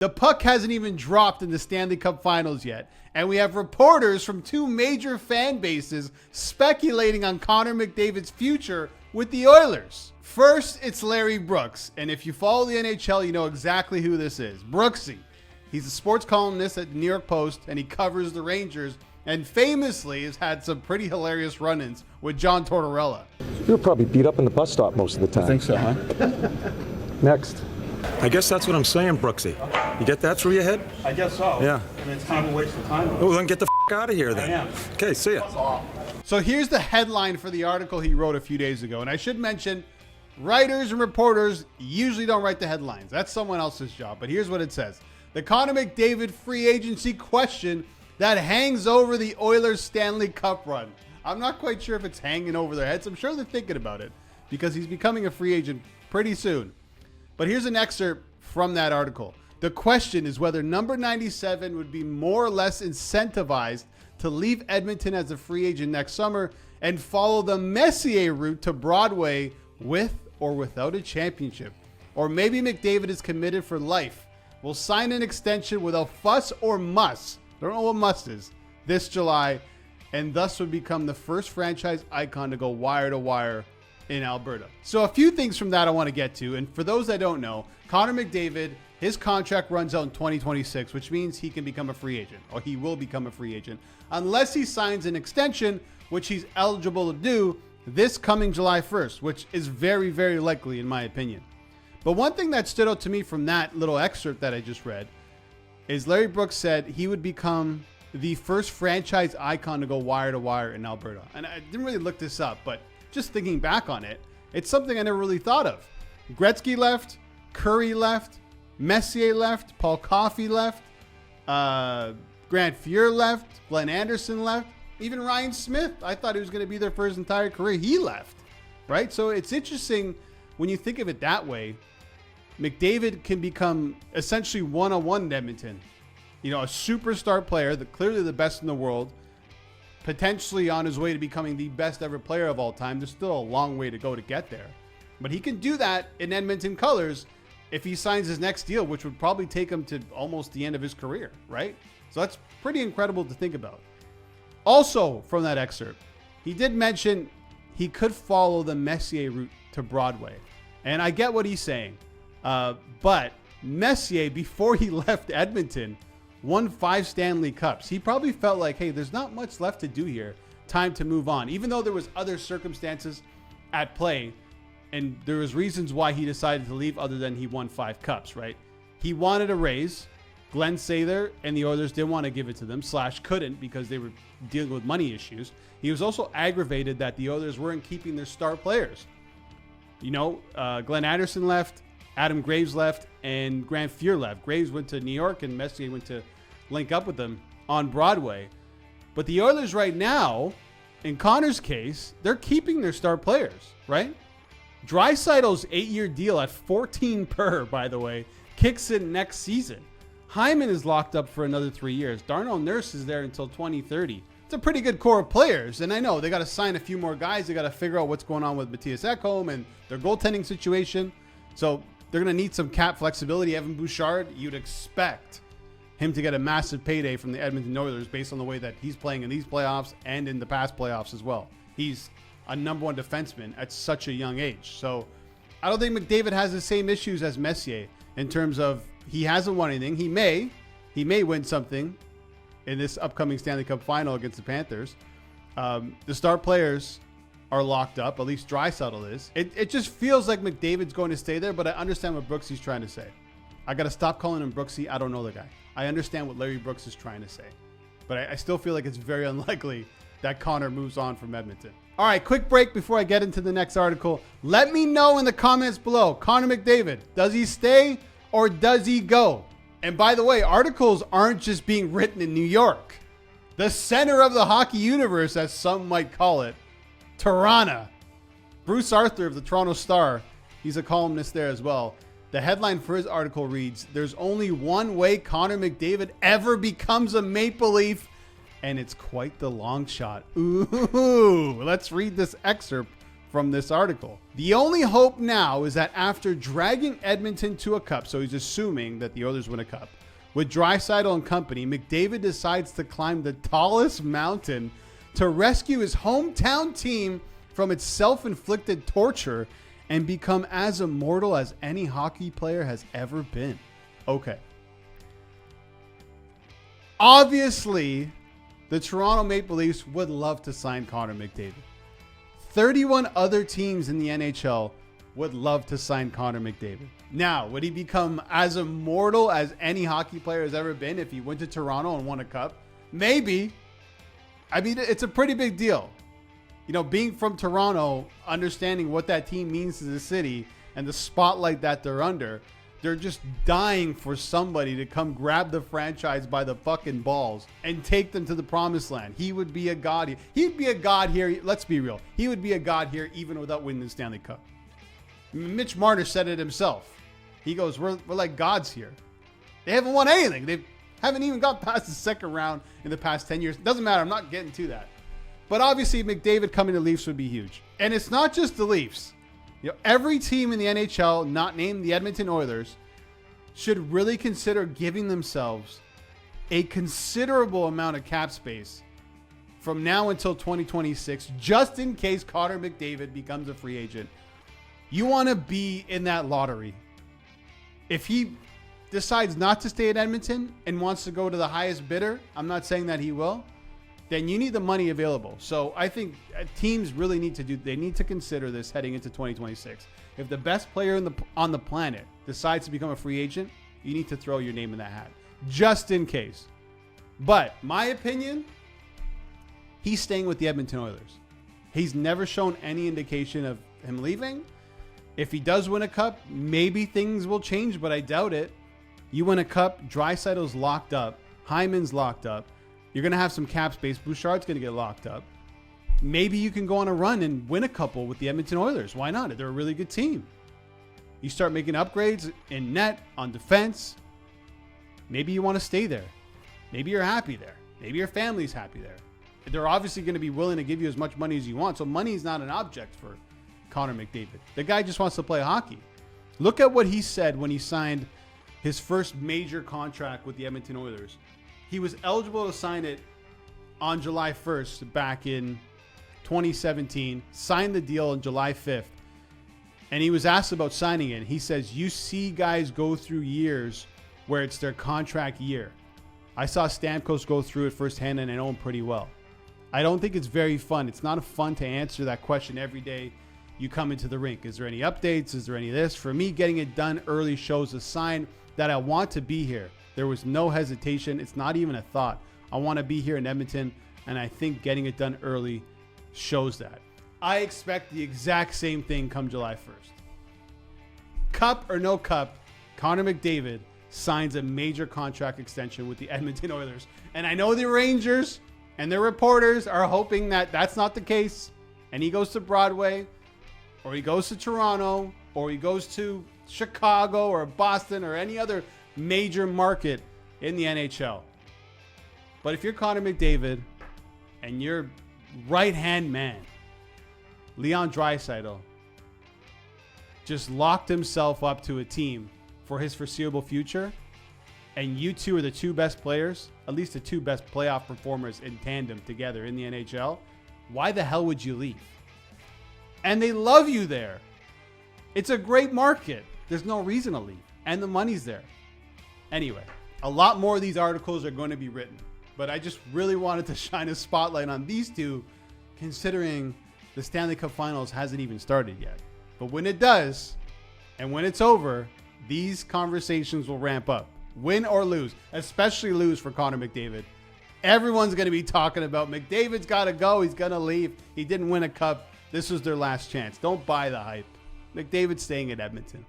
The puck hasn't even dropped in the Stanley Cup Finals yet, and we have reporters from two major fan bases speculating on Connor McDavid's future with the Oilers. First, it's Larry Brooks, and if you follow the NHL, you know exactly who this is. Brooksy. He's a sports columnist at the New York Post, and he covers the Rangers, and famously has had some pretty hilarious run-ins with John Tortorella. You were probably beat up in the bus stop most of the time. I think so, huh? Next. I guess that's what I'm saying, Brooksy. You get that through your head? I guess so. Yeah. And it's kind of a waste of time. Well, then get the out of here then. I am. Okay, see ya. So here's the headline for the article he wrote a few days ago. And I should mention, writers and reporters usually don't write the headlines. That's someone else's job. But here's what it says. The Connor McDavid free agency question that hangs over the Oilers Stanley Cup run. I'm not quite sure if it's hanging over their heads. I'm sure they're thinking about it because he's becoming a free agent pretty soon. But here's an excerpt from that article. The question is whether number 97 would be more or less incentivized to leave Edmonton as a free agent next summer and follow the Messier route to Broadway with or without a championship. Or maybe McDavid is committed for life, will sign an extension without fuss or muss, don't know what muss is, this July, and thus would become the first franchise icon to go wire to wire in Alberta. So a few things from that I want to get to. And for those that don't know, Connor McDavid, his contract runs out in 2026, which means he can become a free agent, or he will become a free agent, unless he signs an extension, which he's eligible to do this coming July 1st, which is very, very likely in my opinion. But one thing that stood out to me from that little excerpt that I just read is Larry Brooks said he would become the first franchise icon to go wire to wire in Alberta. And I didn't really look this up, but just thinking back on it, it's something I never really thought of. Gretzky left, Curry left, Messier left, Paul Coffey left, Grant Fuhr left, Glenn Anderson left, even Ryan Smith. I thought he was going to be there for his entire career. He left, right? So it's interesting when you think of it that way. McDavid can become essentially one-on-one in Edmonton. You know, a superstar player, clearly the best in the world, potentially on his way to becoming the best ever player of all time. There's still a long way to go to get there. But he can do that in Edmonton colors if he signs his next deal, which would probably take him to almost the end of his career, right? So that's pretty incredible to think about. Also, from that excerpt, he did mention he could follow the Messier route to Broadway. And I get what he's saying. But Messier, before he left Edmonton, won 5 Stanley Cups. He probably felt like, hey, there's not much left to do here. Time to move on. Even though there was other circumstances at play, and there was reasons why he decided to leave other than he won 5 cups, right? He wanted a raise. Glenn Sather and the Oilers didn't want to give it to them, / couldn't because they were dealing with money issues. He was also aggravated that the Oilers weren't keeping their star players. You know, Glenn Anderson left, Adam Graves left, and Grant Fuhr left. Graves went to New York, and Messier went to link up with them on Broadway. But the Oilers right now, in Connor's case, they're keeping their star players, right? Draisaitl's 8-year deal at 14 per, by the way, kicks in next season. Hyman is locked up for another 3 years. Darnell Nurse is there until 2030. It's a pretty good core of players, and I know they got to sign a few more guys. They got to figure out what's going on with Matthias Ekholm and their goaltending situation. So they're going to need some cap flexibility. Evan Bouchard, you'd expect him to get a massive payday from the Edmonton Oilers based on the way that he's playing in these playoffs and in the past playoffs as well. He's a number one defenseman at such a young age. So I don't think McDavid has the same issues as Messier in terms of he hasn't won anything. He may win something in this upcoming Stanley Cup final against the Panthers. The star players are locked up, at least Draisaitl is. It just feels like McDavid's going to stay there, but I understand what Brooksy's trying to say. I got to stop calling him Brooksy. I don't know the guy. I understand what Larry Brooks is trying to say, but I still feel like it's very unlikely that Connor moves on from Edmonton. All right, quick break before I get into the next article. Let me know in the comments below, Connor McDavid, does he stay or does he go? And by the way, articles aren't just being written in New York. The center of the hockey universe, as some might call it, Toronto. Bruce Arthur of the Toronto Star, he's a columnist there as well. The headline for his article reads, "There's only one way Connor McDavid ever becomes a Maple Leaf, and it's quite the long shot." Ooh, let's read this excerpt from this article. The only hope now is that after dragging Edmonton to a cup, so he's assuming that the Oilers win a cup, with Draisaitl and company, McDavid decides to climb the tallest mountain to rescue his hometown team from its self-inflicted torture and become as immortal as any hockey player has ever been. Okay. Obviously, the Toronto Maple Leafs would love to sign Connor McDavid. 31 other teams in the NHL would love to sign Connor McDavid. Now, would he become as immortal as any hockey player has ever been if he went to Toronto and won a cup? Maybe. I mean, it's a pretty big deal. You know, being from Toronto, understanding what that team means to the city and the spotlight that they're under, they're just dying for somebody to come grab the franchise by the fucking balls and take them to the promised land. He would be a god here. He'd be a god here. Let's be real. He would be a god here even without winning the Stanley Cup. Mitch Marner said it himself. He goes, we're like gods here. They haven't won anything. They haven't even got past the second round in the past 10 years. Doesn't matter. I'm not getting to that. But obviously, McDavid coming to Leafs would be huge. And it's not just the Leafs. You know, every team in the NHL, not named the Edmonton Oilers, should really consider giving themselves a considerable amount of cap space from now until 2026, just in case Connor McDavid becomes a free agent. You want to be in that lottery. If he decides not to stay at Edmonton and wants to go to the highest bidder, I'm not saying that he will, then you need the money available. So I think teams really need to consider this heading into 2026. If the best player on the planet decides to become a free agent, you need to throw your name in that hat, just in case. But my opinion, he's staying with the Edmonton Oilers. He's never shown any indication of him leaving. If he does win a cup, maybe things will change, but I doubt it. You win a cup, Draisaitl's locked up, Hyman's locked up. You're going to have some cap space. Bouchard's going to get locked up. Maybe you can go on a run and win a couple with the Edmonton Oilers. Why not? They're a really good team. You start making upgrades in net, on defense. Maybe you want to stay there. Maybe you're happy there. Maybe your family's happy there. They're obviously going to be willing to give you as much money as you want. So money is not an object for Connor McDavid. The guy just wants to play hockey. Look at what he said when he signed his first major contract with the Edmonton Oilers. He was eligible to sign it on July 1st back in 2017, signed the deal on July 5th, and he was asked about signing it. He says, you see guys go through years where it's their contract year. I saw Stamkos go through it firsthand, and I know him pretty well. I don't think it's very fun. It's not fun to answer that question every day you come into the rink. Is there any updates? Is there any of this? For me, getting it done early shows a sign that I want to be here. There was no hesitation. It's not even a thought. I want to be here in Edmonton, and I think getting it done early shows that. I expect the exact same thing come July 1st. Cup or no cup, Connor McDavid signs a major contract extension with the Edmonton Oilers. And I know the Rangers and their reporters are hoping that that's not the case, and he goes to Broadway, or he goes to Toronto, or he goes to Chicago or Boston or any other major market in the NHL. But if you're Connor McDavid and your right-hand man, Leon Draisaitl, just locked himself up to a team for his foreseeable future, and you two are the two best players, at least the two best playoff performers in tandem together in the NHL, why the hell would you leave? And they love you there. It's a great market. There's no reason to leave. And the money's there. Anyway, a lot more of these articles are going to be written, but I just really wanted to shine a spotlight on these two, considering the Stanley Cup Finals hasn't even started yet. But when it does, and when it's over, these conversations will ramp up. Win or lose, especially lose for Connor McDavid. Everyone's going to be talking about McDavid's got to go. He's going to leave. He didn't win a cup. This was their last chance. Don't buy the hype. McDavid's staying at Edmonton.